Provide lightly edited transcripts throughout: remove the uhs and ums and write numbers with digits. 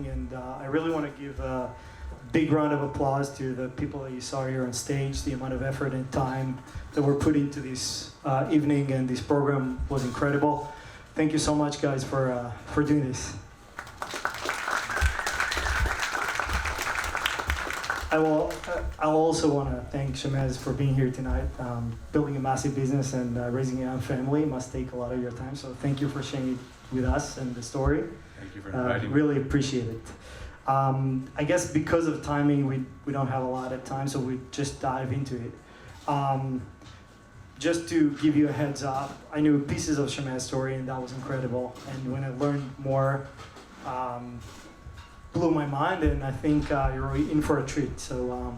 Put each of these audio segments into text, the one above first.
and I really want to give a big round of applause to the people that you saw here on stage. The amount of effort and time that were put into this evening and this program was incredible. Thank you so much, guys, for doing this. I'll also want to thank Shamez for being here tonight. Building a massive business and raising a young family must take a lot of your time, so thank you for sharing it with us and the story. Thank you for inviting me. Really appreciate it. I guess because of timing, we don't have a lot of time, so we just dive into it. Just to give you a heads up, I knew pieces of Shamez's story, and that was incredible. And when I learned more, blew my mind, and I think you're in for a treat. So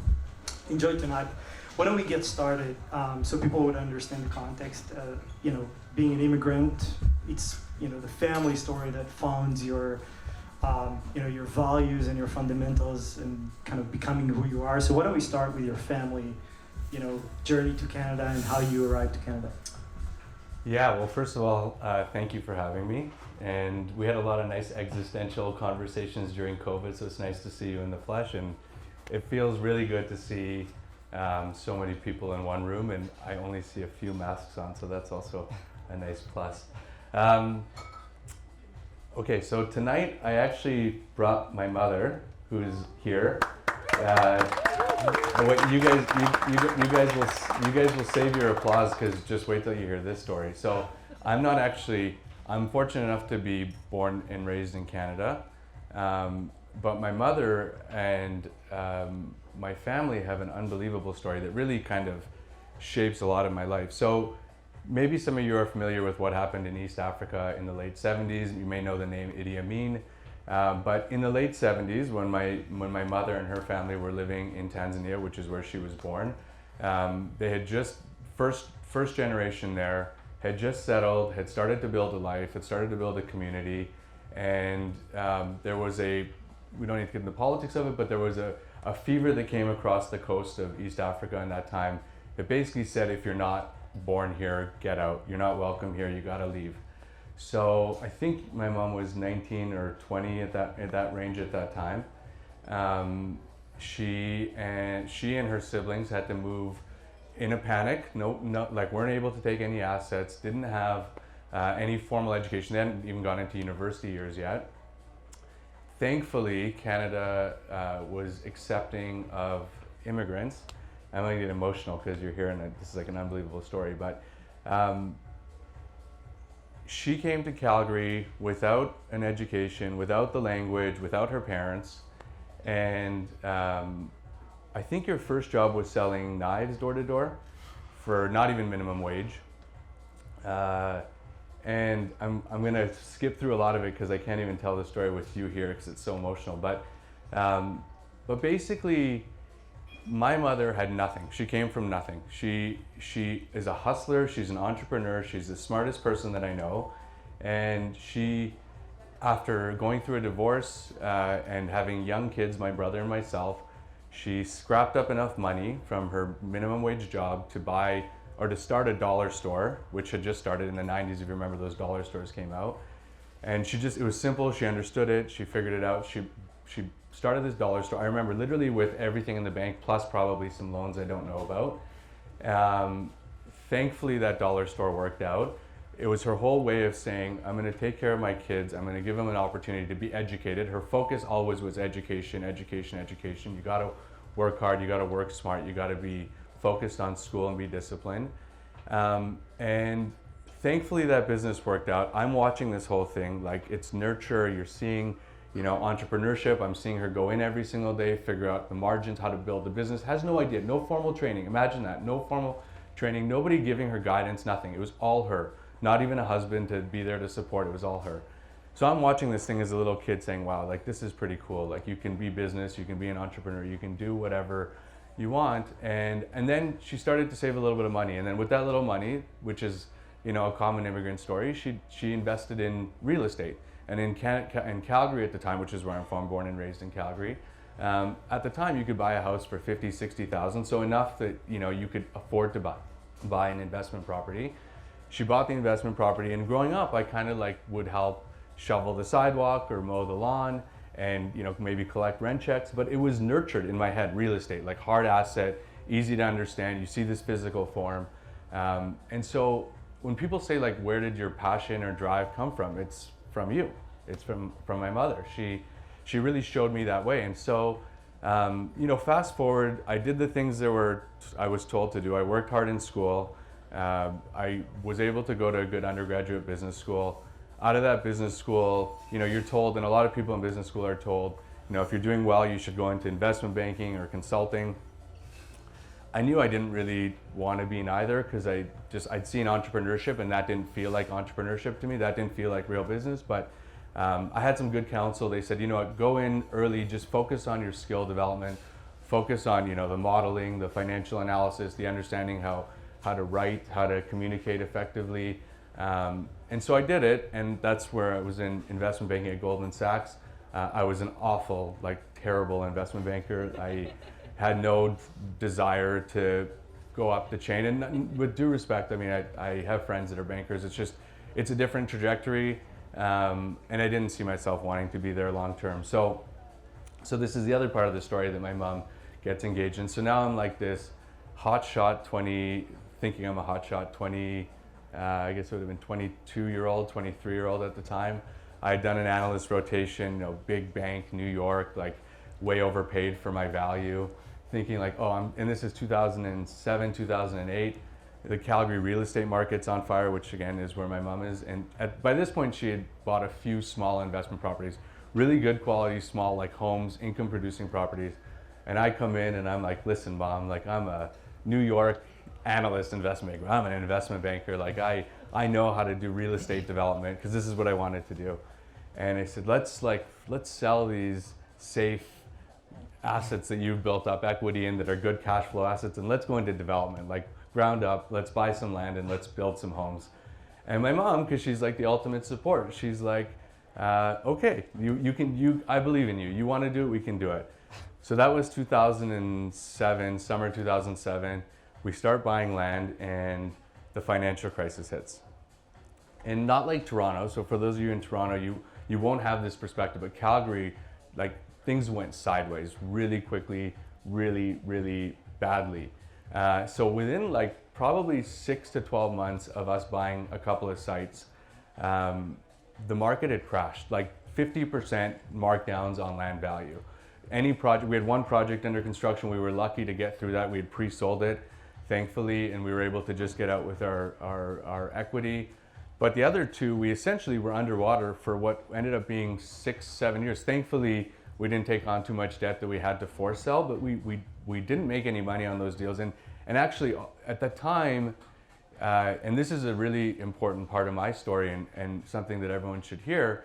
enjoy tonight. Why don't we get started so people would understand the context? Being an immigrant, it's the family story that founds your your values and your fundamentals and kind of becoming who you are. So why don't we start with your family, journey to Canada and how you arrived to Canada? Yeah, well, first of all, thank you for having me. And we had a lot of nice existential conversations during COVID, so it's nice to see you in the flesh. And it feels really good to see so many people in one room, and I only see a few masks on, so that's also a nice plus. Okay, so tonight I actually brought my mother, who's here. You guys will save your applause, because just wait till you hear this story. So I'm fortunate enough to be born and raised in Canada, but my mother and my family have an unbelievable story that really kind of shapes a lot of my life. So maybe some of you are familiar with what happened in East Africa in the late 70s. You may know the name Idi Amin. But in the late 70s, when my mother and her family were living in Tanzania, which is where she was born, they had just, first generation there, had just settled, had started to build a life, had started to build a community, and there was we don't need to get into the politics of it, but there was a fever that came across the coast of East Africa in that time that basically said, if you're not born here, get out. You're not welcome here, you gotta leave. So I think my mom was 19 or 20 at that range at that time. She and her siblings had to move in a panic. Weren't able to take any assets, didn't have any formal education. They hadn't even gone into university years yet. Thankfully, Canada was accepting of immigrants. I'm going to get emotional because you're hearing this is like an unbelievable story, but she came to Calgary without an education, without the language, without her parents, and I think your first job was selling knives door to door for not even minimum wage. And I'm going to skip through a lot of it because I can't even tell the story with you here because it's so emotional. But basically, my mother had nothing. She came from nothing. She is a hustler. She's an entrepreneur. She's the smartest person that I know. And she, after going through a divorce and having young kids, my brother and myself, she scrapped up enough money from her minimum wage job to start a dollar store, which had just started in the 90s, if you remember those dollar stores came out. And it was simple, she understood it, she figured it out. She started this dollar store, I remember, literally with everything in the bank, plus probably some loans I don't know about. Thankfully, that dollar store worked out. It was her whole way of saying, I'm gonna take care of my kids, I'm gonna give them an opportunity to be educated. Her focus always was education, education, education. You gotta work hard, you gotta work smart, you gotta be focused on school and be disciplined. And thankfully that business worked out. I'm watching this whole thing, like it's nurture, you're seeing, entrepreneurship. I'm seeing her go in every single day, figure out the margins, how to build the business, has no idea, no formal training. Imagine that, no formal training, nobody giving her guidance, nothing. It was all her, not even a husband to be there to support, it was all her. So I'm watching this thing as a little kid saying, wow, like this is pretty cool. Like you can be business, you can be an entrepreneur, you can do whatever you want. And then she started to save a little bit of money. And then with that little money, which is, a common immigrant story, she invested in real estate. And in Calgary at the time, which is where I'm from, born and raised in Calgary, at the time you could buy a house for $50,000, $60,000, so enough that you could afford to buy an investment property. She bought the investment property, and growing up, I kind of would help shovel the sidewalk or mow the lawn, and maybe collect rent checks, but it was nurtured in my head. Real estate, like hard asset, easy to understand. You see this physical form, and so when people say like, where did your passion or drive come from? It's from you. It's from my mother. She really showed me that way. And so, fast forward, I did the things I was told to do. I worked hard in school. I was able to go to a good undergraduate business school. Out of that business school, you're told, and a lot of people in business school are told, if you're doing well, you should go into investment banking or consulting. I knew I didn't really want to be in either, because I'd seen entrepreneurship, and that didn't feel like entrepreneurship to me. That didn't feel like real business. But I had some good counsel. They said, go in early, just focus on your skill development, focus on the modeling, the financial analysis, the understanding how to write, how to communicate effectively. And so I did it, and that's where I was in investment banking at Goldman Sachs. I was an awful, terrible investment banker. I had no desire to go up the chain, and with due respect, I have friends that are bankers. It's a different trajectory, and I didn't see myself wanting to be there long term. So this is the other part of the story that my mom gets engaged in. So now I'm like this hotshot 20, thinking I'm a hotshot 20, I guess it would have been 22-year-old, 23-year-old at the time. I had done an analyst rotation, big bank, New York, way overpaid for my value. Thinking and this is 2007, 2008, the Calgary real estate market's on fire, which again is where my mom is. And by this point, she had bought a few small investment properties, really good quality, small homes, income producing properties. And I come in and I'm like, listen, Mom, I'm a New York analyst investment banker. I'm an investment banker. I know how to do real estate development, because this is what I wanted to do. And I said, let's sell these safe assets that you've built up equity in that are good cash flow assets, and let's go into development, ground up. Let's buy some land and let's build some homes. And my mom, because she's the ultimate support, she's okay, I believe in you. You want to do it, we can do it. So that was 2007, summer 2007. We start buying land, and the financial crisis hits. And not like Toronto. So for those of you in Toronto, you won't have this perspective, but Calgary, things went sideways really quickly, really, really badly. So within probably 6 to 12 months of us buying a couple of sites, the market had crashed, 50% markdowns on land value. We had one project under construction. We were lucky to get through that. We had pre-sold it, thankfully, and we were able to just get out with our equity. But the other two, we essentially were underwater for what ended up being 6, 7 years. Thankfully, we didn't take on too much debt that we had to force sell, but we didn't make any money on those deals. And actually, at the time, and this is a really important part of my story and something that everyone should hear,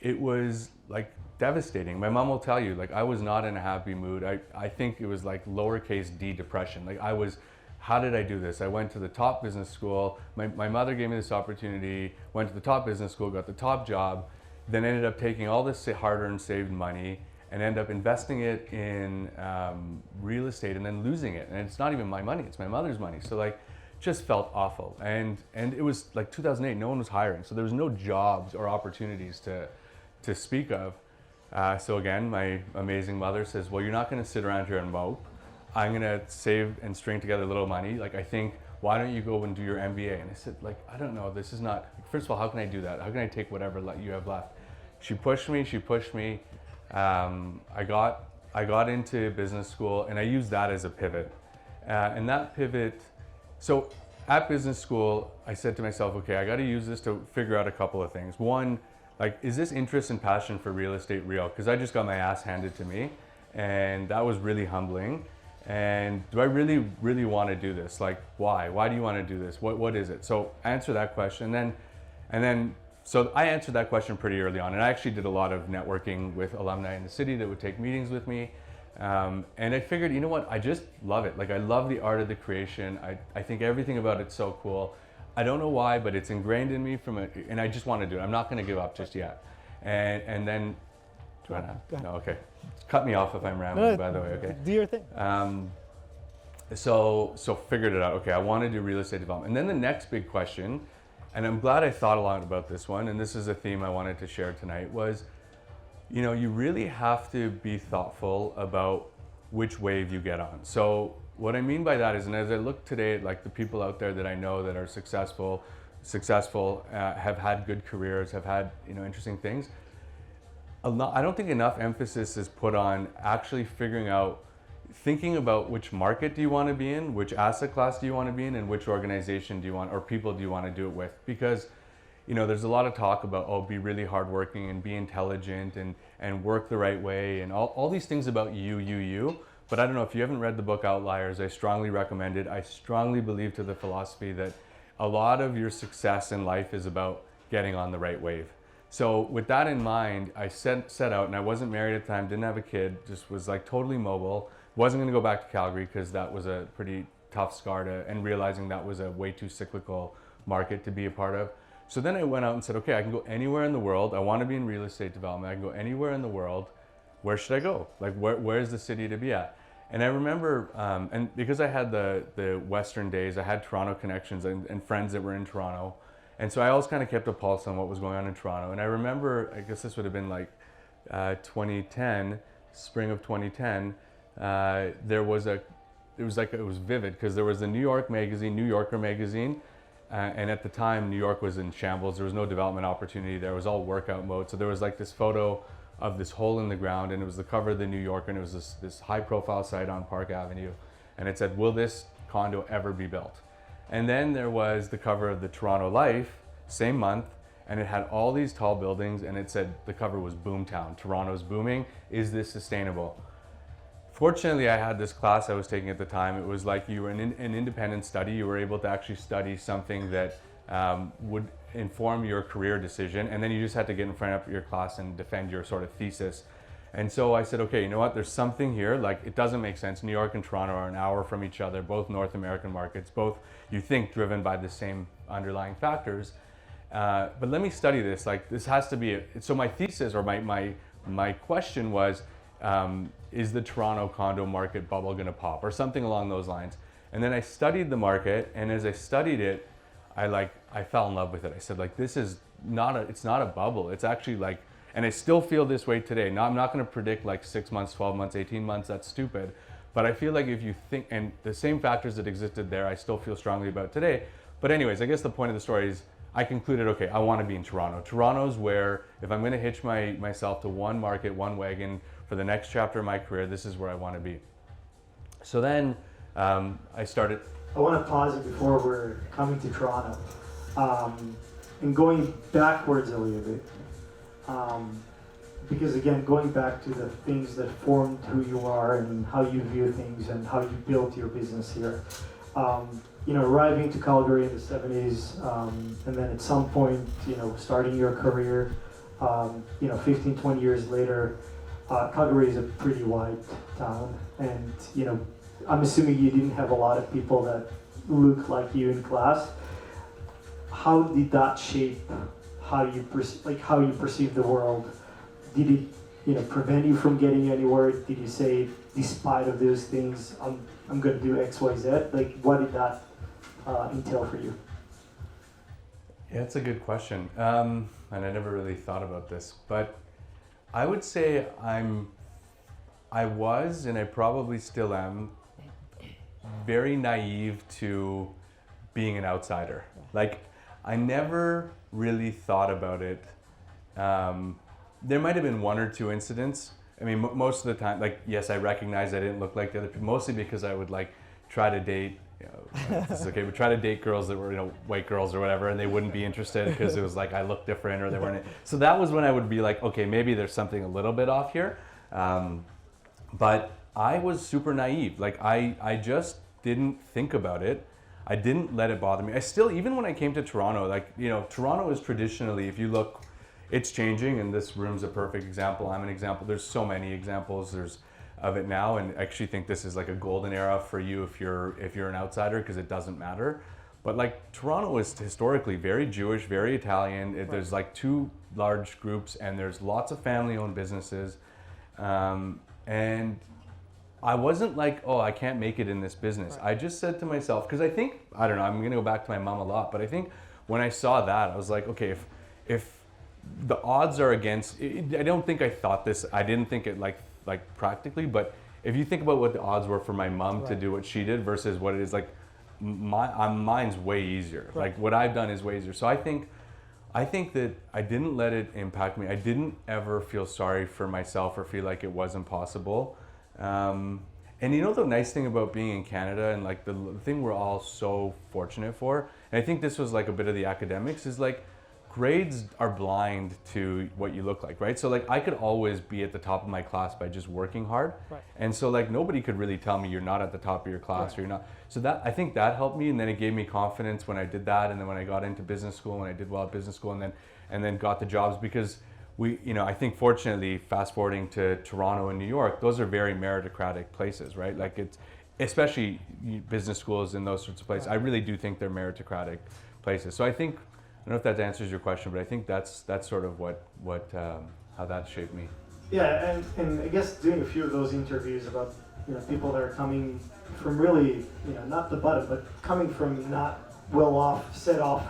it was devastating. My mom will tell you, I was not in a happy mood. I think it was lowercase d depression. How did I do this? I went to the top business school. My mother gave me this opportunity, went to the top business school, got the top job, then ended up taking all this hard-earned saved money and ended up investing it in real estate and then losing it. And it's not even my money, it's my mother's money. So just felt awful. And it was 2008, no one was hiring. So there was no jobs or opportunities to speak of. So again, my amazing mother says, well, you're not gonna sit around here and mope. I'm gonna save and string together a little money. I think, why don't you go and do your MBA? And I said, I don't know, this is not, first of all, how can I do that? How can I take whatever you have left? She pushed me. I got into business school, and I used that as a pivot. And that pivot, so at business school, I said to myself, okay, I gotta use this to figure out a couple of things. One, is this interest and passion for real estate real? Because I just got my ass handed to me, and that was really humbling. And do I really, really want to do this? Why? Why do you want to do this? What is it? So answer that question. So I answered that question pretty early on. And I actually did a lot of networking with alumni in the city that would take meetings with me. And I figured, you know what? I just love it. I love the art of the creation. I think everything about it's so cool. I don't know why, but it's ingrained in me and I just want to do it. I'm not going to give up just yet. And then, do I not? No, okay. Cut me off if I'm rambling, by the way, okay? Do your thing. So figured it out. Okay, I want to do real estate development. And then the next big question, and I'm glad I thought a lot about this one, and this is a theme I wanted to share tonight, was, you really have to be thoughtful about which wave you get on. So what I mean by that is, and as I look today at like the people out there that I know that are successful, have had good careers, have had interesting things. I don't think enough emphasis is put on actually thinking about which market do you want to be in, which asset class do you want to be in, and which organization do you want, or people do you want to do it with. Because there's a lot of talk about, be really hardworking and be intelligent and work the right way and all these things about you. But I don't know, if you haven't read the book Outliers, I strongly recommend it. I strongly believe to the philosophy that a lot of your success in life is about getting on the right wave. So with that in mind, I set out, and I wasn't married at the time, didn't have a kid, just was like totally mobile. Wasn't gonna go back to Calgary because that was a pretty tough scar and realizing that was a way too cyclical market to be a part of. So then I went out and said, okay, I can go anywhere in the world. I want to be in real estate development. I can go anywhere in the world. Where should I go? Like, where's the city to be at? And I remember, and because I had the Western days, I had Toronto connections and friends that were in Toronto. And so I always kind of kept a pulse on what was going on in Toronto. And I remember, I guess this would have been like 2010, spring of 2010, it was vivid because there was the New Yorker magazine, and at the time New York was in shambles. There was no development opportunity there. It was all workout mode. So there was like this photo of this hole in the ground, and it was the cover of the New Yorker, and it was this high profile site on Park Avenue, and it said, will this condo ever be built? And then there was the cover of the Toronto Life, same month, and it had all these tall buildings, and it said, the cover was Boomtown, Toronto's booming, is this sustainable? Fortunately, I had this class I was taking at the time. It was like you were in an independent study. You were able to actually study something that would inform your career decision, and then you just had to get in front of your class and defend your sort of thesis. And so I said, okay, you know what, there's something here, like it doesn't make sense. New York and Toronto are an hour from each other, both North American markets, both, you think, driven by the same underlying factors. But let me study this, like this has to be, so my thesis or my question was, is the Toronto condo market bubble gonna pop or something along those lines? And then I studied the market, and as I studied it, I fell in love with it. I said, like, this is it's not a bubble. It's actually like, and I still feel this way today. Now, I'm not gonna predict like 6 months, 12 months, 18 months, that's stupid. But I feel like if you think, and the same factors that existed there, I still feel strongly about today. But anyways, I guess the point of the story is I concluded, okay, I wanna be in Toronto. Toronto's where, if I'm gonna hitch myself to one market, one wagon for the next chapter of my career, this is where I wanna be. So then I started. I want to pause it before we're coming to Toronto, and going backwards a little bit, because again, going back to the things that formed who you are and how you view things and how you built your business here. Arriving to Calgary in the 70s, and then at some point, starting your career, 15, 20 years later, Calgary is a pretty wide town, and I'm assuming you didn't have a lot of people that look like you in class. How did that shape how you perceive the world? Did it prevent you from getting anywhere? Did you say, despite of those things, I'm going to do X, Y, Z? Like, what did that entail for you? Yeah, it's a good question, and I never really thought about this, but I would say I was, and I probably still am, very naive to being an outsider. Like, I never really thought about it. There might have been one or two incidents. I mean, most of the time, like, yes, I recognize I didn't look like the other people, mostly because I would like try to date, this is okay, but try to date girls that were, white girls or whatever, and they wouldn't be interested because it was like I looked different or they weren't. So that was when I would be like, okay, maybe there's something a little bit off here. But I was super naive. Like, I just didn't think about it. I didn't let it bother me. I still, even when I came to Toronto, like, Toronto is traditionally, if you look, it's changing, and this room's a perfect example. I'm an example. There's so many examples of it now, and I actually think this is like a golden era for you if you're an outsider, because it doesn't matter. But like, Toronto is historically very Jewish, very Italian. There's like two large groups, and there's lots of family-owned businesses, and I wasn't like, oh, I can't make it in this business. Right. I just said to myself, because I think, I don't know, I'm gonna go back to my mom a lot, but I think when I saw that, I was like, okay, if the odds are against. I don't think I thought this. I didn't think it like practically, but if you think about what the odds were for my mom to do what she did versus what it is like, mine's way easier. Right. Like what I've done is way easier. So I think that I didn't let it impact me. I didn't ever feel sorry for myself or feel like it wasn't possible. And you know the nice thing about being in Canada and like the thing we're all so fortunate for, and I think this was like a bit of the academics, is like grades are blind to what you look like, right? So like I could always be at the top of my class by just working hard. Right. And so like nobody could really tell me you're not at the top of your class Right. or you're not. So that, I think that helped me, and then it gave me confidence when I did that, and then when I got into business school, when I did well at business school, and then got the jobs, because we, you know, I think fortunately, fast forwarding to Toronto and New York, those are very meritocratic places, right? Like it's, especially business schools and those sorts of places. I really do think they're meritocratic places. So I think, I don't know if that answers your question, but I think that's sort of what how that shaped me. Yeah, and I guess doing a few of those interviews about, you know, people that are coming from really, you know, not the bottom, but coming from not well-off, set-off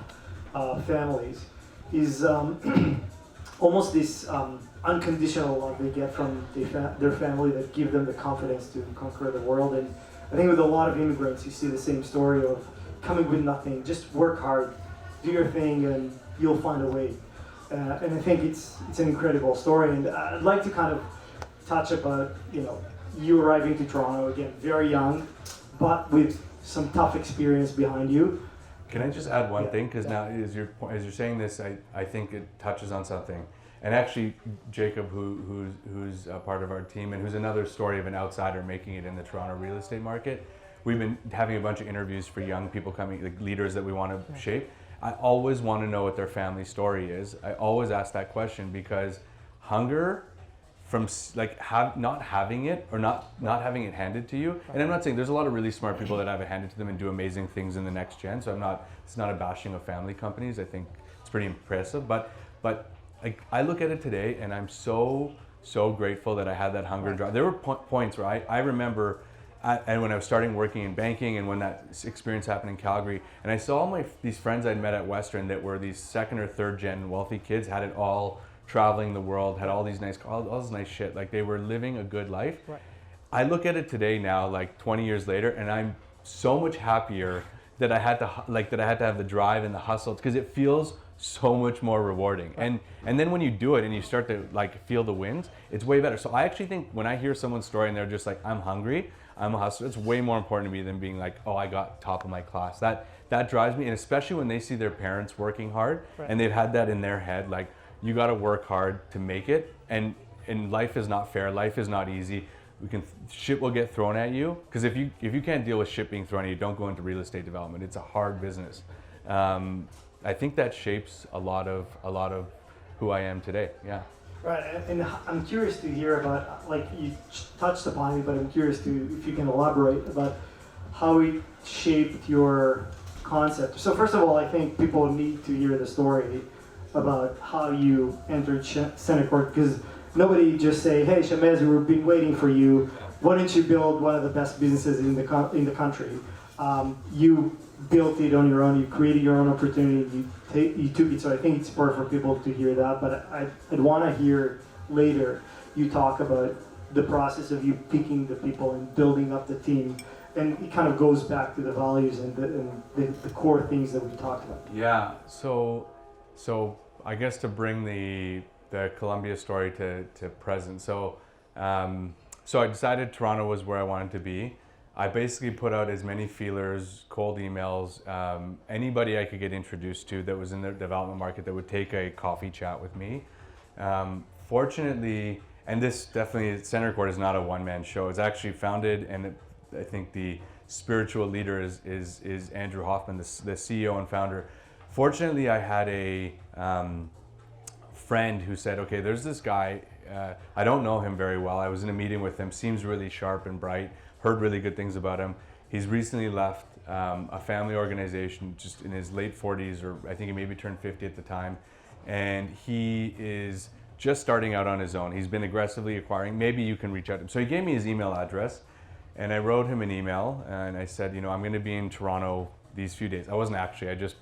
families, is almost this unconditional love they get from their family that give them the confidence to conquer the world. And I think with a lot of immigrants, you see the same story of coming with nothing, just work hard, do your thing, and you'll find a way. And I think it's an incredible story. And I'd like to kind of touch about, you know, you arriving to Toronto, again, very young, but with some tough experience behind you. Can I just add one thing? Because now, as you're saying this, I think it touches on something. And actually, Jacob, who's a part of our team and who's another story of an outsider making it in the Toronto real estate market, we've been having a bunch of interviews for young people coming, like leaders that we want to shape. I always want to know what their family story is. I always ask that question, because hunger from like not having it or not having it handed to you. And I'm not saying, there's a lot of really smart people that have it handed to them and do amazing things in the next gen. So it's not a bashing of family companies. I think it's pretty impressive. But like, I look at it today and I'm so grateful that I had that hunger drive. There were points where I remember, and when I was starting working in banking, and when that experience happened in Calgary, and I saw these friends I'd met at Western that were these second or third gen wealthy kids, had it all, traveling the world, had all this nice shit. Like, they were living a good life. Right. I look at it today now, like 20 years later, and I'm so much happier that I had to have the drive and the hustle, because it feels so much more rewarding. Right. And then when you do it and you start to like feel the wins, it's way better. So I actually think when I hear someone's story and they're just like, I'm hungry, I'm a hustler, it's way more important to me than being like, oh, I got top of my class. That drives me, and especially when they see their parents working hard, and they've had that in their head, like, you got to work hard to make it, and life is not fair, life is not easy. Shit will get thrown at you, because if you can't deal with shit being thrown at you, don't go into real estate development. It's a hard business. I think that shapes a lot of who I am today. Yeah. Right, and I'm curious to hear about, like, you touched upon it, but I'm curious if you can elaborate about how it shaped your concept. So first of all, I think people need to hear the story about how you entered CentreCourt, because nobody just say, hey, Shamez, we've been waiting for you. Why don't you build one of the best businesses in the country? You built it on your own. You created your own opportunity. You took it. So I think it's important for people to hear that. But I'd want to hear later you talk about the process of you picking the people and building up the team. And it kind of goes back to the values and the core things that we talked about. Yeah. So I guess to bring the Columbia story to present. So I decided Toronto was where I wanted to be. I basically put out as many feelers, cold emails, anybody I could get introduced to that was in the development market that would take a coffee chat with me. Fortunately, and this definitely, CentreCourt is not a one-man show. It's actually founded, and I think the spiritual leader is Andrew Hoffman, the CEO and founder. Fortunately, I had a friend who said, okay, there's this guy, I don't know him very well. I was in a meeting with him, seems really sharp and bright, heard really good things about him. He's recently left a family organization, just in his late 40s, or I think he maybe turned 50 at the time. And he is just starting out on his own. He's been aggressively acquiring. Maybe you can reach out to him. So he gave me his email address, and I wrote him an email, and I said, I'm going to be in Toronto these few days. I wasn't actually, I just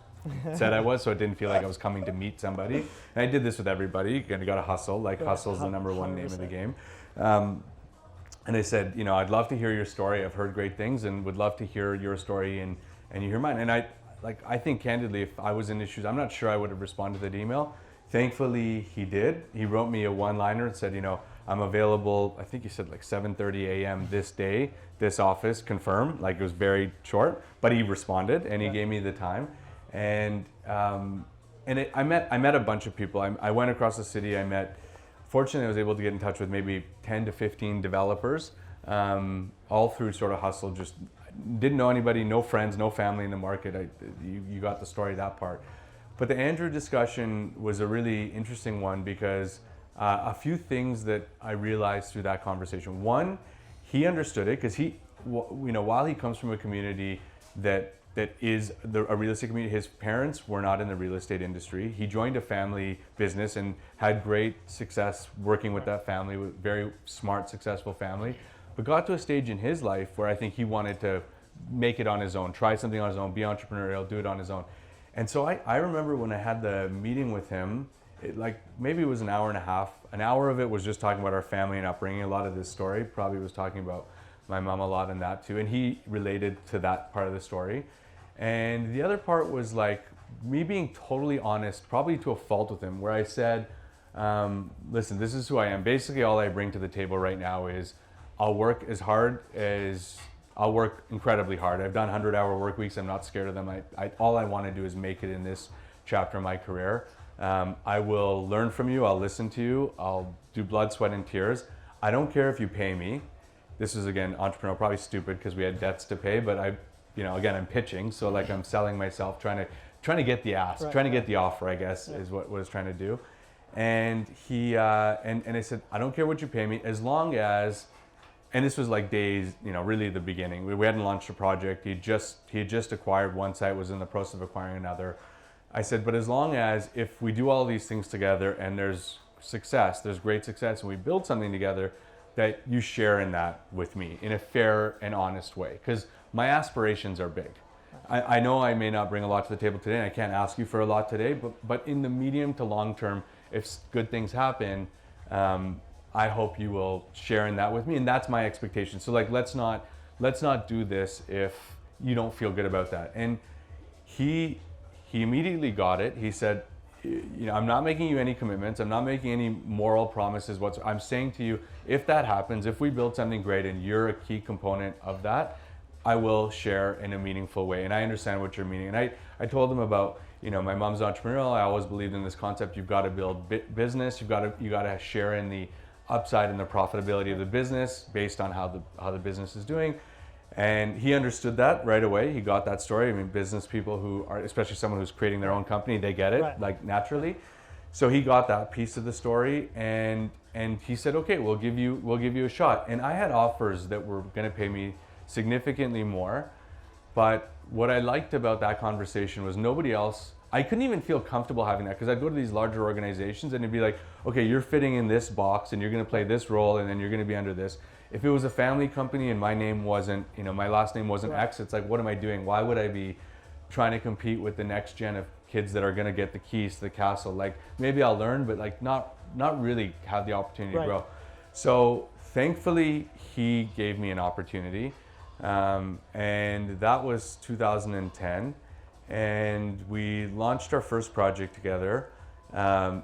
said I was, so it didn't feel like I was coming to meet somebody. And I did this with everybody. You got to hustle. Like hustle's the number one name of the game. And I said, I'd love to hear your story. I've heard great things and would love to hear your story and you hear mine. And I think candidly, if I was in his shoes, I'm not sure I would have responded to that email. Thankfully, he did. He wrote me a one-liner and said, I'm available, I think he said like 7:30 a.m. this day, this office, confirm. Like it was very short, but he responded and he gave me the time. And I met a bunch of people. I went across the city. Fortunately, I was able to get in touch with maybe 10 to 15 developers, all through sort of hustle. Just didn't know anybody, no friends, no family in the market. You got the story, that part. But the Andrew discussion was a really interesting one because a few things that I realized through that conversation. One, he understood it because while he comes from a community that is a real estate community, his parents were not in the real estate industry. He joined a family business and had great success working with that family, with very smart, successful family, but got to a stage in his life where I think he wanted to make it on his own, try something on his own, be entrepreneurial, do it on his own. And so I remember when I had the meeting with him, maybe it was an hour and a half. An hour of it was just talking about our family and upbringing. A lot of this story probably was talking about my mom a lot and that too. And he related to that part of the story. And the other part was like me being totally honest, probably to a fault with him, where I said, listen, this is who I am. Basically, all I bring to the table right now is I'll work incredibly hard. I've done 100-hour work weeks. I'm not scared of them. All I want to do is make it in this chapter of my career. I will learn from you. I'll listen to you. I'll do blood, sweat, and tears. I don't care if you pay me. This is, again, entrepreneurial, probably stupid because we had debts to pay, but again, I'm pitching. So like I'm selling myself, trying to get the ask, trying to get the offer, I guess, is what I was trying to do. And he, and I said, I don't care what you pay me as long as, and this was like days, really the beginning. We hadn't launched a project. He had just acquired one site, was in the process of acquiring another. I said, but as long as if we do all these things together and there's success, there's great success, and we build something together, that you share in that with me in a fair and honest way. Because my aspirations are big. I know I may not bring a lot to the table today, and I can't ask you for a lot today, but in the medium to long term, if good things happen, I hope you will share in that with me, and that's my expectation. So like, let's not do this if you don't feel good about that. And he immediately got it. He said, I'm not making you any commitments. I'm not making any moral promises whatsoever. I'm saying to you, if that happens, if we build something great and you're a key component of that, I will share in a meaningful way. And I understand what you're meaning. And I told him about, my mom's entrepreneurial. I always believed in this concept. You've got to build business. You got to share in the upside and the profitability of the business based on how the business is doing. And he understood that right away. He got that story. I mean, business people who are, especially someone who's creating their own company, they get it like naturally. So he got that piece of the story, and he said, okay, we'll give you a shot. And I had offers that were going to pay me significantly more. But what I liked about that conversation was nobody else, I couldn't even feel comfortable having that, because I'd go to these larger organizations and it'd be like, okay, you're fitting in this box and you're going to play this role and then you're going to be under this. If it was a family company and my name wasn't, my last name wasn't X, it's like, what am I doing? Why would I be trying to compete with the next gen of kids that are going to get the keys to the castle? Like, maybe I'll learn, but like not really have the opportunity to grow. So thankfully, he gave me an opportunity. And that was 2010. And we launched our first project together.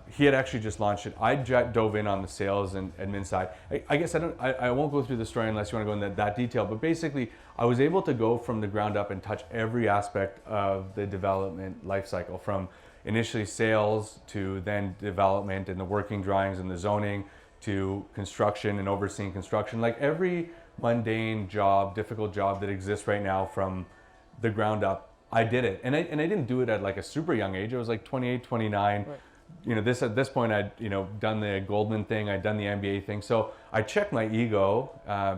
He had actually just launched it. I dove in on the sales and admin side. I guess I won't go through the story unless you want to go into that detail, but basically I was able to go from the ground up and touch every aspect of the development life cycle, from initially sales to then development and the working drawings and the zoning to construction and overseeing construction. Like every mundane job, difficult job that exists right now from the ground up, I did it. And I didn't do it at like a super young age. I was like 28, 29. Right. At this point I'd, done the Goldman thing, I'd done the MBA thing. So I checked my ego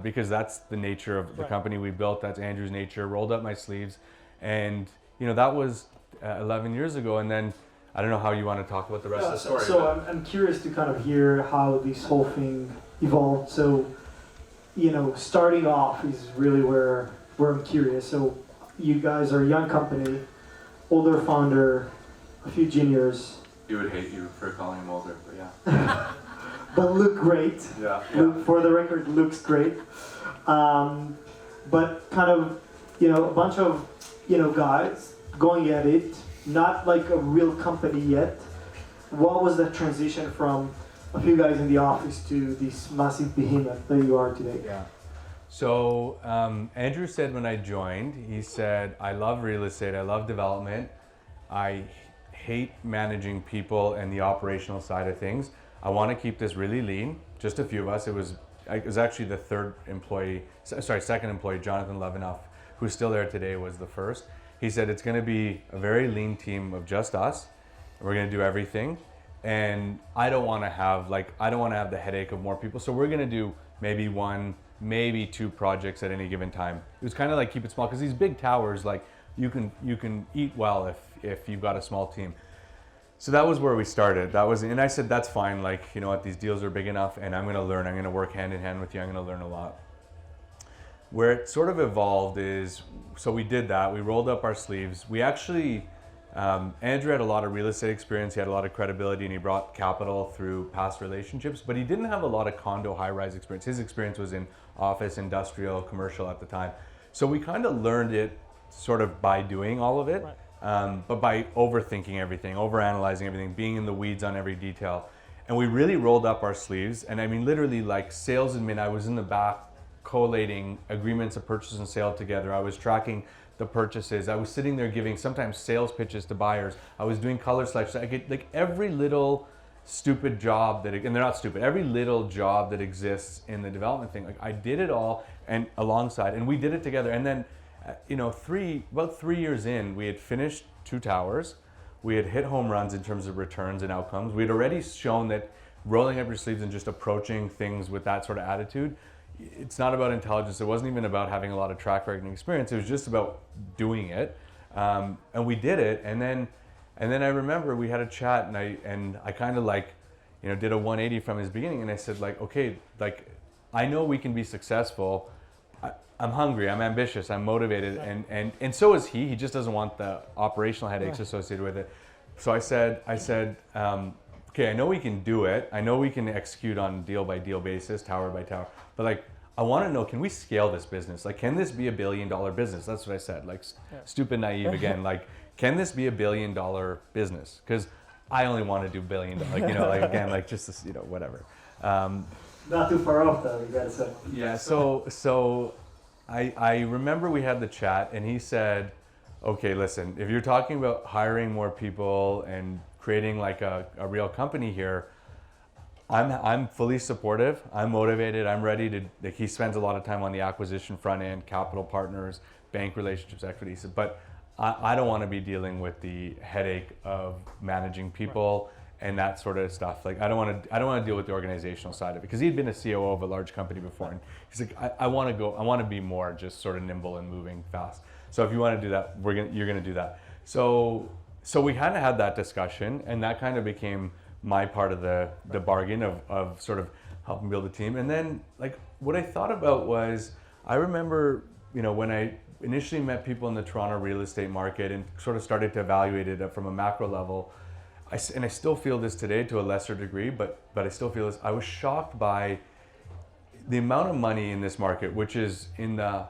because that's the nature of the company we built. That's Andrew's nature. Rolled up my sleeves. And, that was 11 years ago. And then I don't know how you want to talk about the rest of the story. So I'm curious to kind of hear how this whole thing evolved. So, starting off is really where I'm curious. So you guys are a young company. older founder, a few juniors. He would hate you for calling him older, but yeah. But look great. Yeah. For the record, looks great. But kind of, a bunch of, guys going at it, not like a real company yet. What was that transition from a few guys in the office to this massive behemoth that you are today? Yeah. So Andrew said when I joined, he said, I love real estate, I love development, I hate managing people and the operational side of things. I want to keep this really lean, just a few of us. It was actually the second employee, Jonathan Levinoff, who's still there today, was the first. He said it's going to be a very lean team of just us. We're going to do everything. And I don't want to have the headache of more people. So we're going to do maybe one, maybe two projects at any given time. It was kind of like keep it small, because these big towers, like you can eat well if you've got a small team. So that was where we started. And I said, that's fine. Like, you know what, these deals are big enough and I'm going to learn. I'm going to work hand in hand with you. I'm going to learn a lot. Where it sort of evolved is, so we did that. We rolled up our sleeves. We actually, Andrew had a lot of real estate experience. He had a lot of credibility and he brought capital through past relationships, but he didn't have a lot of condo high-rise experience. His experience was in office, industrial, commercial at the time. So we kind of learned it sort of by doing all of it. Right. But by overthinking everything, overanalyzing everything, being in the weeds on every detail. And we really rolled up our sleeves. And I mean, literally like sales admin, I was in the back collating agreements of purchase and sale together. I was tracking the purchases. I was sitting there giving sometimes sales pitches to buyers. I was doing color selection. I get like every little stupid job and they're not stupid, every little job that exists in the development thing. Like I did it all and alongside, and we did it together. And then about 3 years in, we had finished 2 towers. We had hit home runs in terms of returns and outcomes. We had already shown that rolling up your sleeves and just approaching things with that sort of attitude, it's not about intelligence. It wasn't even about having a lot of track record and experience. It was just about doing it. And we did it. And then I remember we had a chat and I kind of like, did a 180 from his beginning. And I said like, okay, like I know we can be successful. I'm hungry, I'm ambitious, I'm motivated, and so is he. He just doesn't want the operational headaches associated with it. So I said, okay, I know we can do it. I know we can execute on deal by deal basis, tower by tower. But like, I want to know, can we scale this business? Like, can this be $1 billion business? That's what I said. Like, stupid naive again. Like, can this be $1 billion business? Because I only want to do $1 billion. Like, like again, like just this, whatever. Not too far off though, you gotta say. Yeah. So. I remember we had the chat and he said, okay, listen, if you're talking about hiring more people and creating like a real company here, I'm fully supportive, I'm motivated, I'm ready to, like he spends a lot of time on the acquisition front end, capital partners, bank relationships, equity, but I don't want to be dealing with the headache of managing people and that sort of stuff. Like I don't want to deal with the organizational side of it, because he'd been a COO of a large company before, and he's like, I want to be more just sort of nimble and moving fast. So if you want to do that, you're gonna do that. So we kind of had that discussion, and that kind of became my part of the bargain of sort of helping build a team. And then like what I thought about was, I remember when I initially met people in the Toronto real estate market and sort of started to evaluate it from a macro level. And I still feel this today to a lesser degree, but I still feel this. I was shocked by the amount of money in this market, which is in the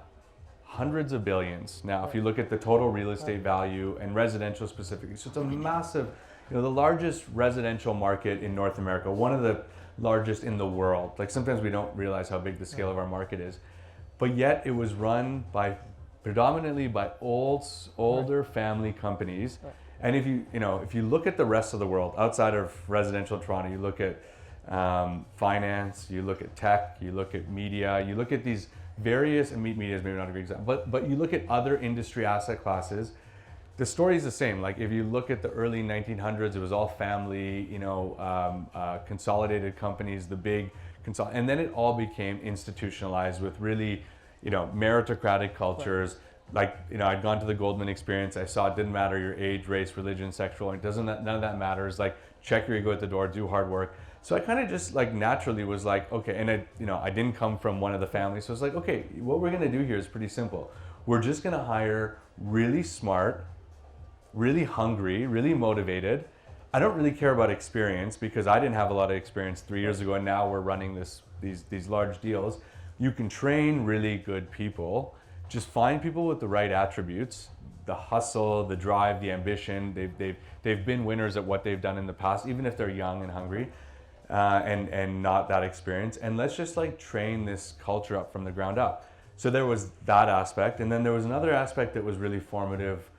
hundreds of billions. Now, if you look at the total real estate value and residential specifically, so it's a massive, the largest residential market in North America, one of the largest in the world. Like sometimes we don't realize how big the scale of our market is, but yet it was run predominantly by older family companies. And if you look at the rest of the world outside of residential Toronto, you look at finance, you look at tech, you look at media, you look at these various, and media is maybe not a great example, but you look at other industry asset classes, the story is the same. Like if you look at the early 1900s, it was all family, consolidated companies, the big and then it all became institutionalized with really, meritocratic cultures. Like, I'd gone to the Goldman experience. I saw it didn't matter your age, race, religion, sexual. None of that matters. Like, check your ego at the door, do hard work. So I kind of just like naturally was like, okay. And I didn't come from one of the families. So it's like, okay, what we're going to do here is pretty simple. We're just going to hire really smart, really hungry, really motivated. I don't really care about experience because I didn't have a lot of experience 3 years ago, and now we're running these large deals. You can train really good people. Just find people with the right attributes, the hustle, the drive, the ambition. They've been winners at what they've done in the past, even if they're young and hungry, and not that experienced. And let's just like train this culture up from the ground up. So there was that aspect, and then there was another aspect that was really formative.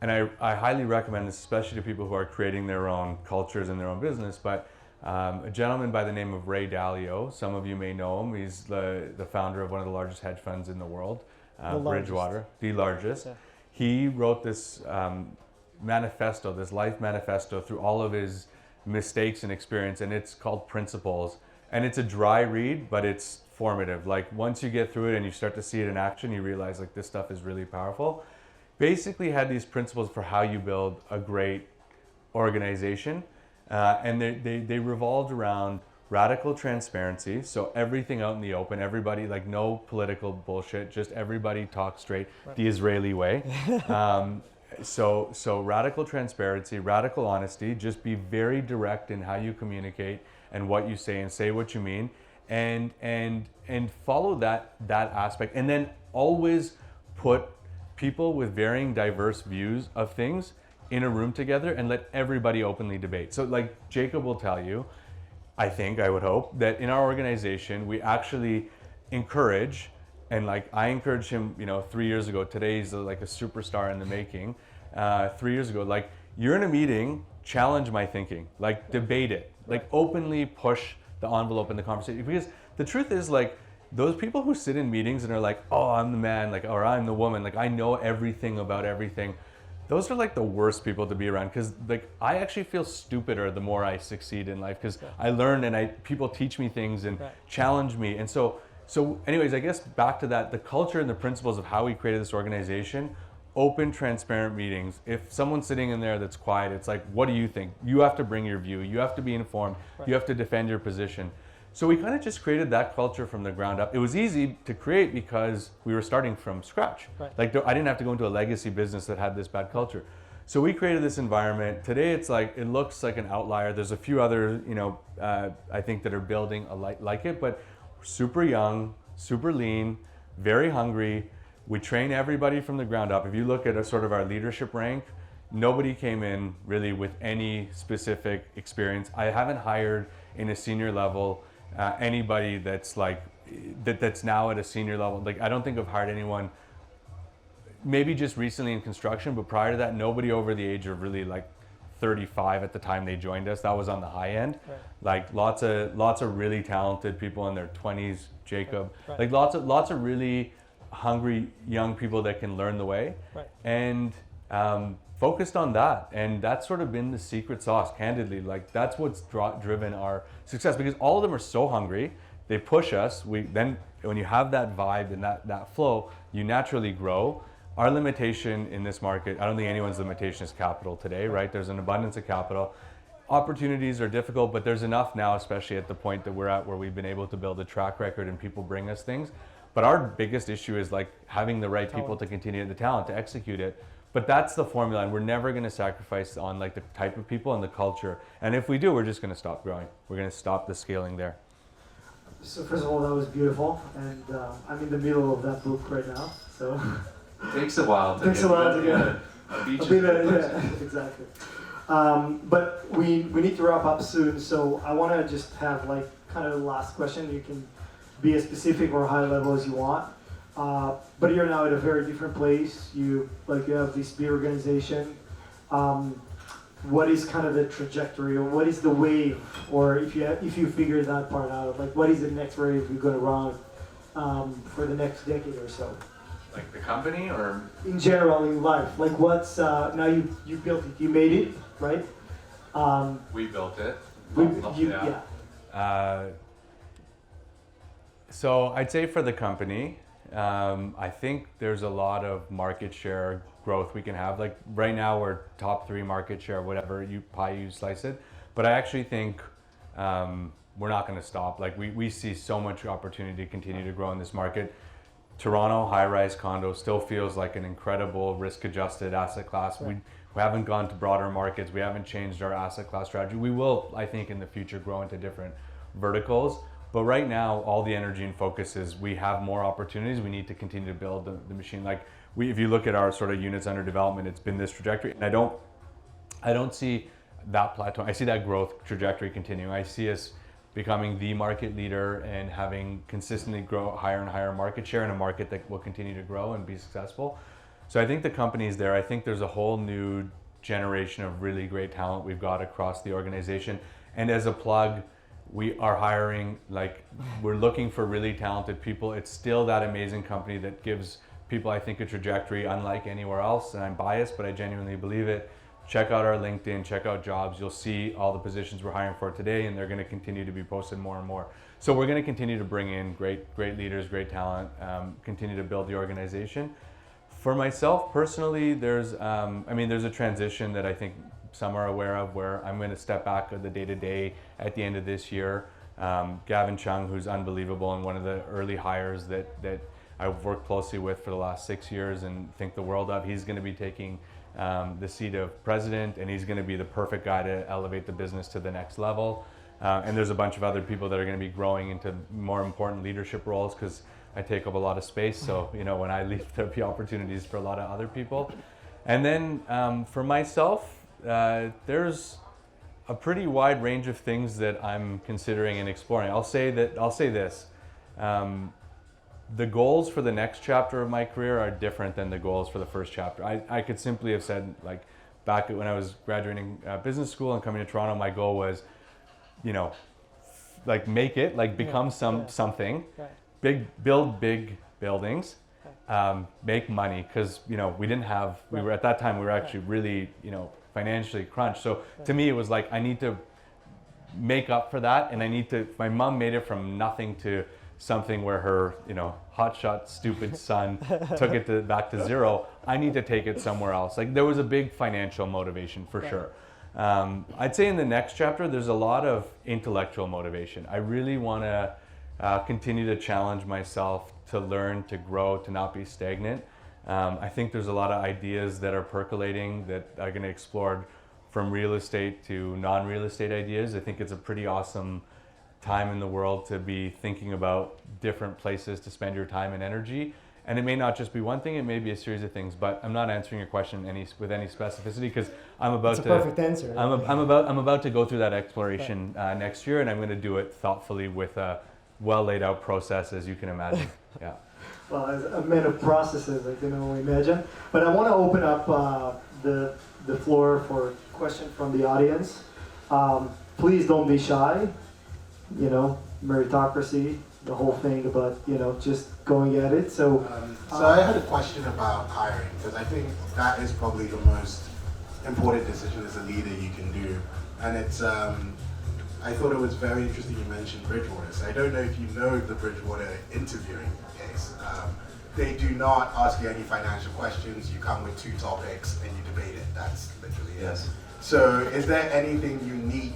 And I highly recommend this, especially to people who are creating their own cultures in their own business. But a gentleman by the name of Ray Dalio, some of you may know him. He's the founder of one of the largest hedge funds in the world, Bridgewater, the largest. Yeah. He wrote this manifesto, this life manifesto through all of his mistakes and experience, and it's called Principles. And it's a dry read, but it's formative. Like once you get through it and you start to see it in action, you realize like this stuff is really powerful. Basically had these principles for how you build a great organization, and they revolved around radical transparency. So everything out in the open, everybody, like no political bullshit, just everybody talk straight, right. The Israeli way. So radical transparency, radical honesty, just be very direct in how you communicate and what you say, and say what you mean, and follow that aspect, and then always put people with varying diverse views of things in a room together and let everybody openly debate. So like Jacob will tell you, I would hope, that in our organization, we actually encourage, and like I encouraged him, 3 years ago, today he's like a superstar in the making. 3 years ago, like you're in a meeting, challenge my thinking, like debate it, like openly push the envelope in the conversation. Because the truth is like, those people who sit in meetings and are like, oh, I'm the man, like, or I'm the woman, like I know everything about everything. Those are like the worst people to be around, because like I actually feel stupider the more I succeed in life, because I learn and people teach me things and challenge me. And so anyways, I guess back to that, the culture and the principles of how we created this organization, open, transparent meetings. If someone's sitting in there that's quiet, it's like, what do you think? You have to bring your view. You have to be informed. You have to defend your position. So we kind of just created that culture from the ground up. It was easy to create because we were starting from scratch. Like I didn't have to go into a legacy business that had this bad culture. So we created this environment. Today it's like, it looks like an outlier. There's a few other, I think that are building a like it, but super young, super lean, very hungry. We train everybody from the ground up. If you look at a sort of our leadership rank, nobody came in really with any specific experience. I haven't hired in a senior level anybody that's like that's now at a senior level. Like I don't think I've hired anyone, maybe just recently in construction, but prior to that, nobody over the age of really like 35 at the time they joined us. That was on the high end. Like lots of really talented people in their 20s, Jacob. Like lots of really hungry young people that can learn the way. And focused on that, and that's sort of been the secret sauce, candidly. Like that's what's driven our success, because all of them are so hungry, they push us. Then when you have that vibe and that flow, you naturally grow. Our limitation in this market, I don't think anyone's limitation is capital today, right? There's an abundance of capital. Opportunities are difficult, but there's enough now, especially at the point that we're at, where we've been able to build a track record and people bring us things. But our biggest issue is like having the right people to continue, the talent to execute it. But that's the formula, and we're never going to sacrifice on like the type of people and the culture. And if we do, we're just going to stop growing. We're going to stop the scaling there. So first of all, that was beautiful, and I'm in the middle of that book right now. So it takes a while to get a beach. Yeah, exactly. But we need to wrap up soon. So I want to just have like kind of the last question. You can be as specific or high level as you want. But you're now at a very different place. You have this big organization. What is kind of the trajectory, or what is the wave, or if you figure that part out, like what is the next wave you're going to run for the next decade or so? Like the company, or in general in life? Like what's now you built it, you made it, right? We built it. So I'd say for the company, I think there's a lot of market share growth we can have. Like right now we're top 3 market share, whatever you slice it. But I actually think we're not going to stop. Like we see so much opportunity to continue to grow in this market. Toronto high-rise condo still feels like an incredible risk-adjusted asset class. Right. We haven't gone to broader markets. We haven't changed our asset class strategy. We will, I think, in the future grow into different verticals. But right now, all the energy and focus is we have more opportunities. We need to continue to build the machine. Like if you look at our sort of units under development, it's been this trajectory. And I don't see that plateau. I see that growth trajectory continuing. I see us becoming the market leader and having consistently grow higher and higher market share in a market that will continue to grow and be successful. So I think the company is there. I think there's a whole new generation of really great talent we've got across the organization. And as a plug, we are hiring, like we're looking for really talented people. It's still that amazing company that gives people, I think, a trajectory unlike anywhere else. And I'm biased, but I genuinely believe it. Check out our LinkedIn, check out jobs. You'll see all the positions we're hiring for today, and they're going to continue to be posted more and more. So we're going to continue to bring in great leaders, great talent, continue to build the organization. For myself personally, there's a transition that I think some are aware of where I'm going to step back of the day-to-day at the end of this year. Gavin Chung, who's unbelievable and one of the early hires that I've worked closely with for the last 6 years and think the world of, he's going to be taking the seat of president, and he's going to be the perfect guy to elevate the business to the next level. And there's a bunch of other people that are going to be growing into more important leadership roles because I take up a lot of space. So, when I leave, there'll be opportunities for a lot of other people. And then for myself, there's a pretty wide range of things that I'm considering and exploring. I'll say this. The goals for the next chapter of my career are different than the goals for the first chapter. I could simply have said, like, back when I was graduating business school and coming to Toronto, my goal was, make it, become something, Right. build big buildings, make money, because, we didn't have, we were at that time, we were actually really, financially crunched. So to me, it was like, I need to make up for that. And my mom made it from nothing to something where her, hotshot, stupid son took it back to zero. I need to take it somewhere else. Like, there was a big financial motivation for sure. I'd say in the next chapter, there's a lot of intellectual motivation. I really want to continue to challenge myself to learn, to grow, to not be stagnant. I think there's a lot of ideas that are percolating that are going to explore from real estate to non-real estate ideas. I think it's a pretty awesome time in the world to be thinking about different places to spend your time and energy. And it may not just be one thing, it may be a series of things, but I'm not answering your question with any specificity because I'm about It's a perfect answer. I'm about to go through that exploration next year, and I'm going to do it thoughtfully with a well laid out process, as you can imagine. Yeah. Well, as a man of processes, I can only imagine. But I want to open up the floor for questions from the audience. Please don't be shy. Meritocracy, the whole thing about, just going at it. So I had a question about hiring, because I think that is probably the most important decision as a leader you can do. And it's, I thought it was very interesting you mentioned Bridgewater. So I don't know if you know the Bridgewater interviewing case. They do not ask you any financial questions. You come with 2 topics and you debate it. That's literally it. Yes. So is there anything unique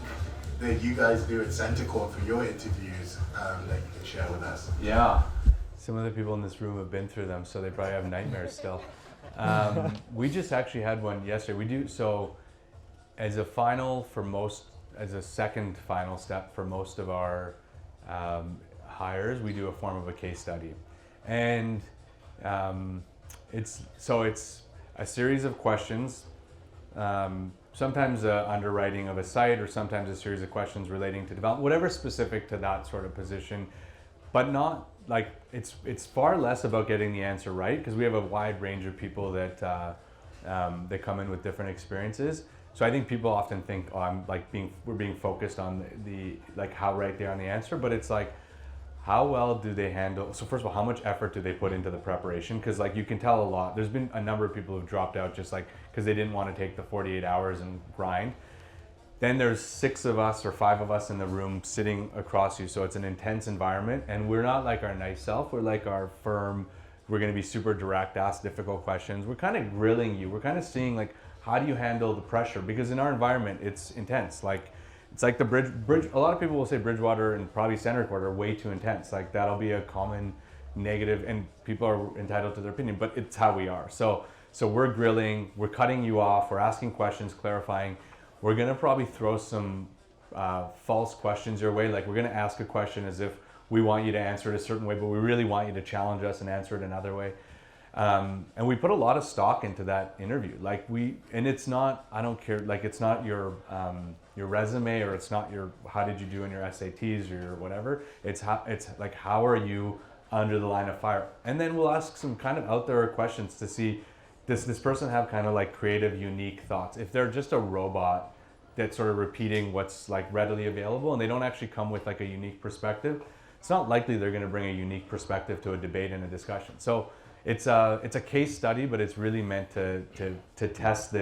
that you guys do at CentreCourt for your interviews that you can share with us? Yeah. Some of the people in this room have been through them, so they probably have nightmares still. We just actually had one yesterday. We do, so as a second final step for most of our hires, we do a form of a case study. And it's a series of questions, sometimes underwriting of a site, or sometimes a series of questions relating to development, whatever specific to that sort of position, but not like, it's far less about getting the answer right, because we have a wide range of people that come in with different experiences. So I think people often think, we're being focused on the how right they are on the answer, but it's like, how well do they handle, so first of all, how much effort do they put into the preparation? Because you can tell a lot. There's been a number of people who've dropped out just because they didn't want to take the 48 hours and grind. Then there's 6 of us or 5 of us in the room sitting across you. So it's an intense environment, and we're not like our nice self. We're like our firm. We're going to be super direct, ask difficult questions. We're kind of grilling you. We're kind of seeing how do you handle the pressure? Because in our environment, it's intense. It's like the bridge. A lot of people will say Bridgewater and probably CentreCourt are way too intense. That'll be a common negative, and people are entitled to their opinion, but it's how we are. So we're grilling, we're cutting you off, we're asking questions, clarifying. We're gonna probably throw some false questions your way. Like, we're gonna ask a question as if we want you to answer it a certain way, but we really want you to challenge us and answer it another way. And we put a lot of stock into that interview. And it's not, I don't care, like, it's not your resume, or it's not your, how did you do in your SATs or your whatever. It's like, how are you under the line of fire? And then we'll ask some kind of out there questions to see, does this person have kind of like creative, unique thoughts? If they're just a robot that's sort of repeating what's like readily available, and they don't actually come with like a unique perspective, it's not likely they're going to bring a unique perspective to a debate and a discussion. So it's a case study, but it's really meant to test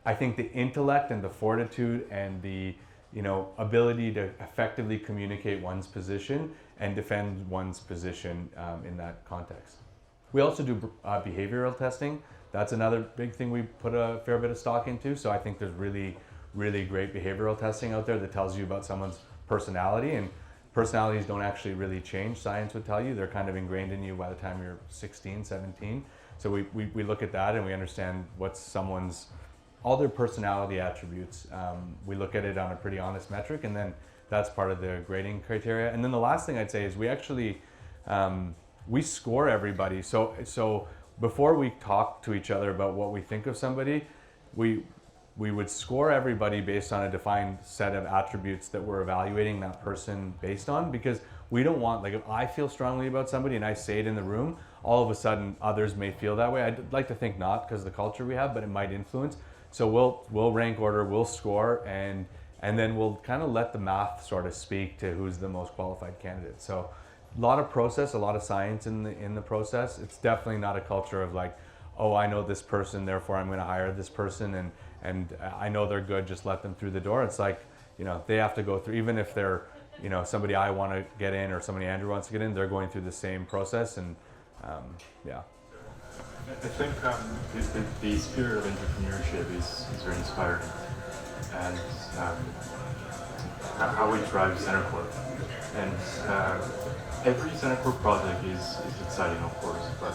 I think the intellect and the fortitude and the, ability to effectively communicate one's position and defend one's position in that context. We also do behavioral testing. That's another big thing we put a fair bit of stock into. So I think there's really, really great behavioral testing out there that tells you about someone's personality, and personalities don't actually really change, science would tell you. They're kind of ingrained in you by the time you're 16, 17. So we look at that and we understand what's all their personality attributes. We look at it on a pretty honest metric, and then that's part of the grading criteria. And then the last thing I'd say is we actually, we score everybody. So before we talk to each other about what we think of somebody, we would score everybody based on a defined set of attributes that we're evaluating that person based on, because we don't want, like, if I feel strongly about somebody and I say it in the room, all of a sudden others may feel that way. I'd like to think not, because of the culture we have, but it might influence. So we'll rank order, we'll score, and then we'll kind of let the math sort of speak to who's the most qualified candidate. So a lot of process, a lot of science in the process. It's definitely not a culture of like, oh, I know this person, therefore I'm going to hire this person, and I know they're good, just let them through the door. It's like, they have to go through, even if they're, somebody I want to get in or somebody Andrew wants to get in, they're going through the same process, and yeah. I think the spirit of entrepreneurship is very inspiring, and how we drive CentreCourt. And every CentreCourt project is exciting, of course, but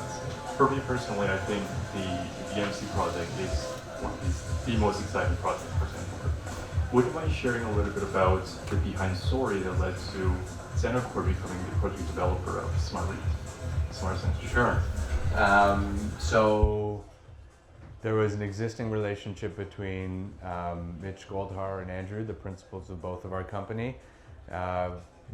for me personally, I think the MC project is the most exciting project for CentreCourt. Would you mind sharing a little bit about the behind story that led to CentreCourt becoming the project developer of Smart Center? Sure. So there was an existing relationship between Mitch Goldhar and Andrew, the principals of both of our company.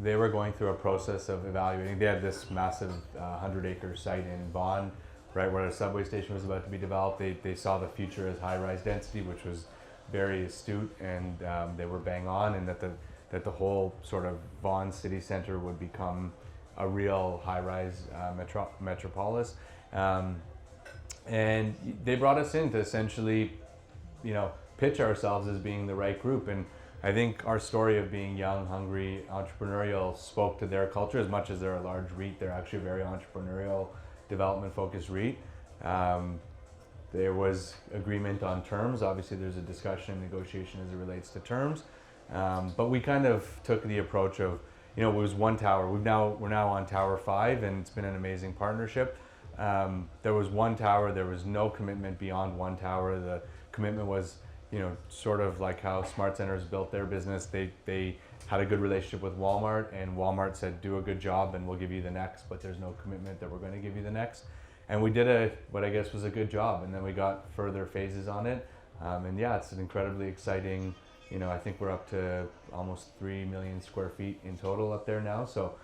They were going through a process of evaluating. They had this massive 100-acre site in Vaughan, right where a subway station was about to be developed. They saw the future as high-rise density, which was very astute, and they were bang on, and that the whole sort of Vaughan city center would become a real high-rise metropolis. And they brought us in to essentially, pitch ourselves as being the right group. And I think our story of being young, hungry, entrepreneurial spoke to their culture. As much as they're a large REIT, they're actually a very entrepreneurial, development-focused REIT. There was agreement on terms. Obviously, there's a discussion, negotiation as it relates to terms. But we kind of took the approach of, it was one tower. We're now on Tower 5, and it's been an amazing partnership. There was one tower. There was no commitment beyond one tower. The commitment was, sort of like how Smart Centers built their business. They had a good relationship with Walmart, and Walmart said, do a good job and we'll give you the next, but there's no commitment that we're going to give you the next. And we did what I guess was a good job, and then we got further phases on it. And yeah, it's an incredibly exciting, I think we're up to almost 3 million square feet in total up there now. So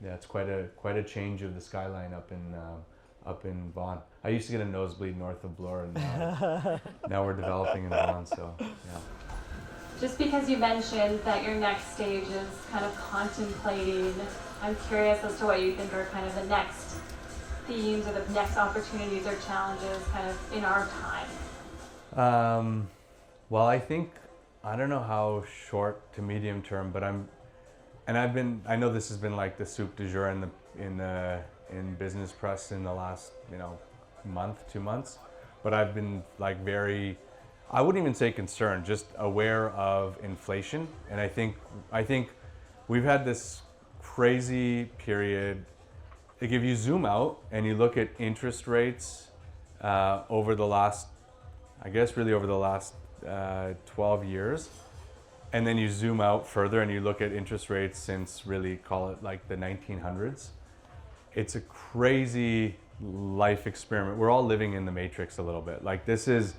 yeah, it's quite a change of the skyline up in Vaughan. I used to get a nosebleed north of Bloor, and now we're developing in Vaughan. So yeah. Just because you mentioned that your next stage is kind of contemplating, I'm curious as to what you think are kind of the next themes or the next opportunities or challenges kind of in our time. Well, I don't know how short to medium term, but I know this has been like the soup du jour in business press in the last, month, 2 months, but I've been like I wouldn't even say concerned, just aware of inflation. And I think we've had this crazy period like if you zoom out and you look at interest rates over the last, I guess really over the last 12 years, and then you zoom out further and you look at interest rates since really call it like the 1900s, it's a crazy life experiment. We're all living in the matrix a little bit. Like this is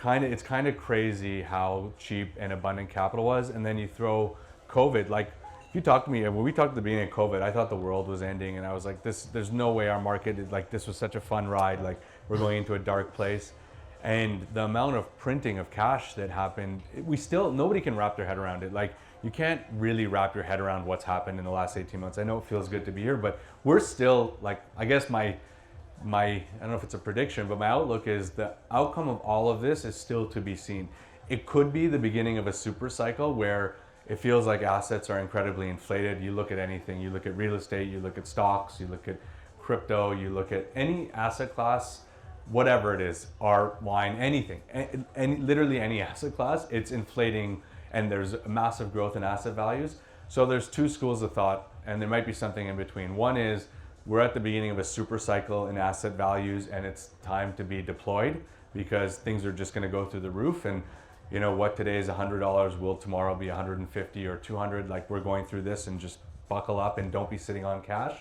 it's kind of crazy how cheap and abundant capital was. And then you throw COVID, like if you talk to me, when we talked at the beginning of COVID, I thought the world was ending and I was like, there's no way our market is like, this was such a fun ride. Like we're going into a dark place. And the amount of printing of cash that happened, nobody can wrap their head around it. Like you can't really wrap your head around what's happened in the last 18 months. I know it feels good to be here, but we're still like, I guess my I don't know if it's a prediction, but my outlook is the outcome of all of this is still to be seen. It could be the beginning of a super cycle where it feels like assets are incredibly inflated. You look at anything, you look at real estate, you look at stocks, you look at crypto, you look at any asset class, whatever it is, art, wine, anything, and literally any asset class, it's inflating and there's a massive growth in asset values. So there's two schools of thought and there might be something in between. One is we're at the beginning of a super cycle in asset values and it's time to be deployed because things are just going to go through the roof. And you know what today is $100 will tomorrow be 150 or 200. Like we're going through this and just buckle up and don't be sitting on cash.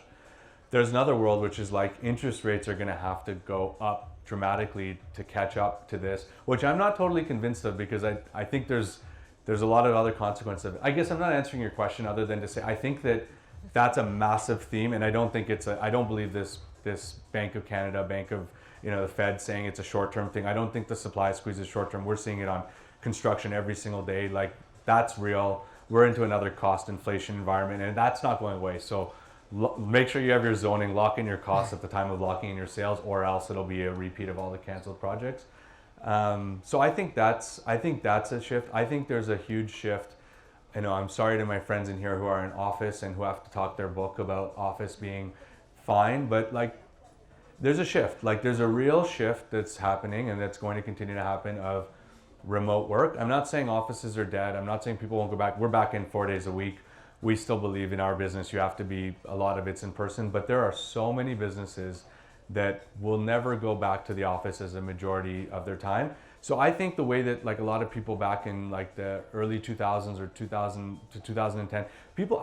There's another world which is like interest rates are going to have to go up dramatically to catch up to this, which I'm not totally convinced of because I think there's a lot of other consequences of it. I guess I'm not answering your question other than to say I think that's a massive theme, and I don't think I don't believe this Bank of Canada, the Fed saying it's a short-term thing. I don't think the supply squeeze is short-term. We're seeing it on construction every single day. Like that's real. We're into another cost inflation environment and that's not going away. So make sure you have your zoning, lock in your costs at the time of locking in your sales, or else it'll be a repeat of all the canceled projects. So I think that's a shift. I think there's a huge shift. I'm sorry to my friends in here who are in office and who have to talk their book about office being fine, but like there's a shift. Like there's a real shift that's happening and that's going to continue to happen of remote work. I'm not saying offices are dead. I'm not saying people won't go back. We're back in 4 days a week. We still believe in our business you have to be, a lot of it's in person, but there are so many businesses that will never go back to the office as a majority of their time. So I think the way that like a lot of people back in like the early 2000s or 2000 to 2010,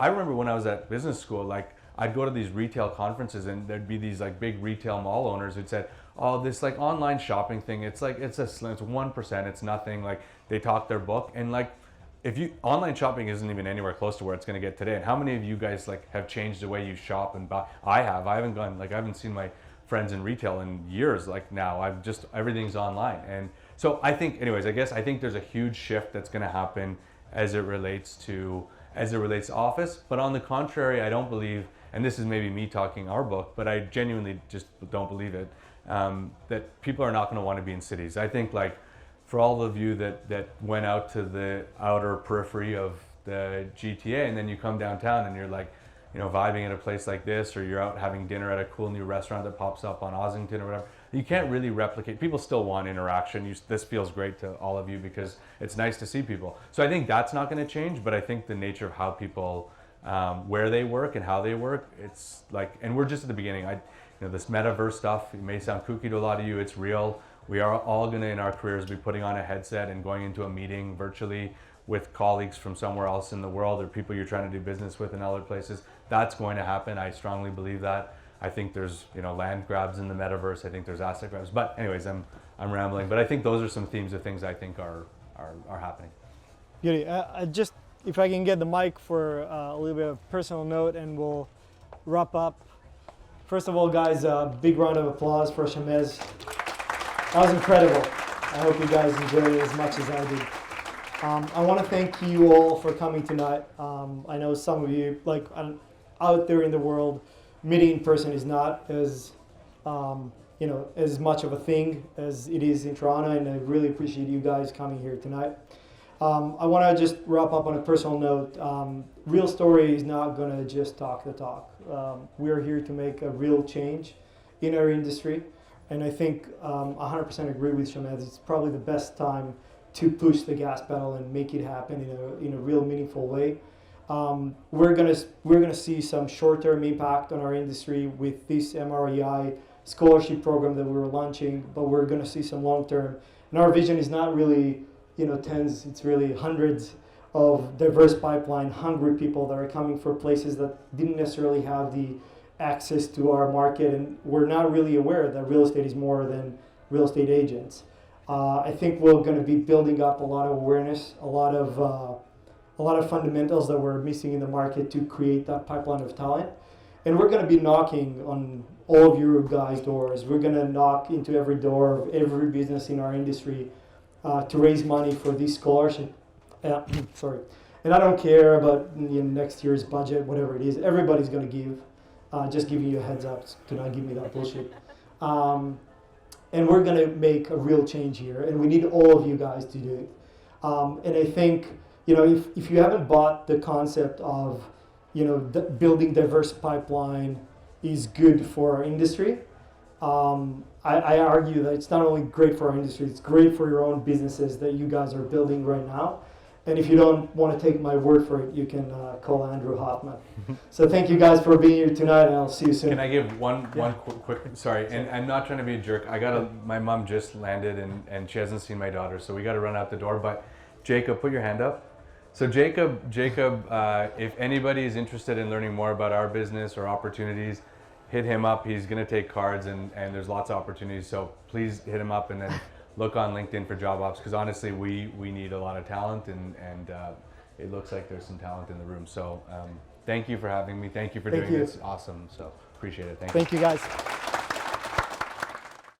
I remember when I was at business school, like I'd go to these retail conferences and there'd be these like big retail mall owners who'd said, oh, this like online shopping thing, it's 1%, it's nothing. Like they talk their book and like, online shopping isn't even anywhere close to where it's going to get today. And how many of you guys like have changed the way you shop and buy? I haven't seen my friends in retail in years. Like now everything's online. And so I think there's a huge shift that's going to happen as it relates to office. But on the contrary, I don't believe, and this is maybe me talking our book, but I genuinely just don't believe it, that people are not going to want to be in cities. I think like for all of you that went out to the outer periphery of the GTA and then you come downtown and you're like, vibing at a place like this, or you're out having dinner at a cool new restaurant that pops up on Ossington or whatever, you can't really replicate. People still want interaction. This feels great to all of you because it's nice to see people. So I think that's not going to change, but I think the nature of how people, where they work and how they work, it's like, and we're just at the beginning. This metaverse stuff, it may sound kooky to a lot of you, it's real. We are all going to, in our careers, be putting on a headset and going into a meeting virtually with colleagues from somewhere else in the world or people you're trying to do business with in other places. That's going to happen. I strongly believe that. I think there's land grabs in the metaverse. I think there's asset grabs. But anyways, I'm rambling. But I think those are some themes of things I think are happening. Beauty. Just if I can get the mic for a little bit of personal note, and we'll wrap up. First of all, guys, a big round of applause for Shamez. That was incredible. I hope you guys enjoyed it as much as I did. I want to thank you all for coming tonight. I know some of you, like out there in the world, meeting in person is not as, as much of a thing as it is in Toronto, and I really appreciate you guys coming here tonight. I want to just wrap up on a personal note. RealStory is not going to just talk the talk. We're here to make a real change in our industry, and I think 100% agree with Shamez. It's probably the best time to push the gas pedal and make it happen in a real meaningful way. We're gonna see some short-term impact on our industry with this MREI scholarship program that we're launching, but we're gonna see some long-term. And our vision is not really, tens, it's really hundreds of diverse pipeline, hungry people that are coming from places that didn't necessarily have the access to our market, and we're not really aware that real estate is more than real estate agents. I think we're going to be building up a lot of awareness, a lot of fundamentals that we're missing in the market to create that pipeline of talent. And we're going to be knocking on all of you guys' doors. We're going to knock into every door of every business in our industry to raise money for this scholarship. Sorry. And I don't care about next year's budget, whatever it is. Everybody's going to give. Just giving you a heads up to not give me that bullshit. And we're going to make a real change here, and we need all of you guys to do it. And I think, if you haven't bought the concept of, building diverse pipeline is good for our industry, I argue that it's not only great for our industry, it's great for your own businesses that you guys are building right now. And if you don't want to take my word for it, you can call Andrew Hoffman. So thank you guys for being here tonight, and I'll see you soon. Can I give one quick, sorry, and I'm not trying to be a jerk. My mom just landed and she hasn't seen my daughter, so we got to run out the door. But Jacob, put your hand up. So Jacob, if anybody is interested in learning more about our business or opportunities, hit him up. He's going to take cards, and there's lots of opportunities. So please hit him up, and then look on LinkedIn for job ops, because honestly, we need a lot of talent, and it looks like there's some talent in the room. So thank you for having me. Thank you for doing this. Awesome. So appreciate it. Thank you. Thank you, guys.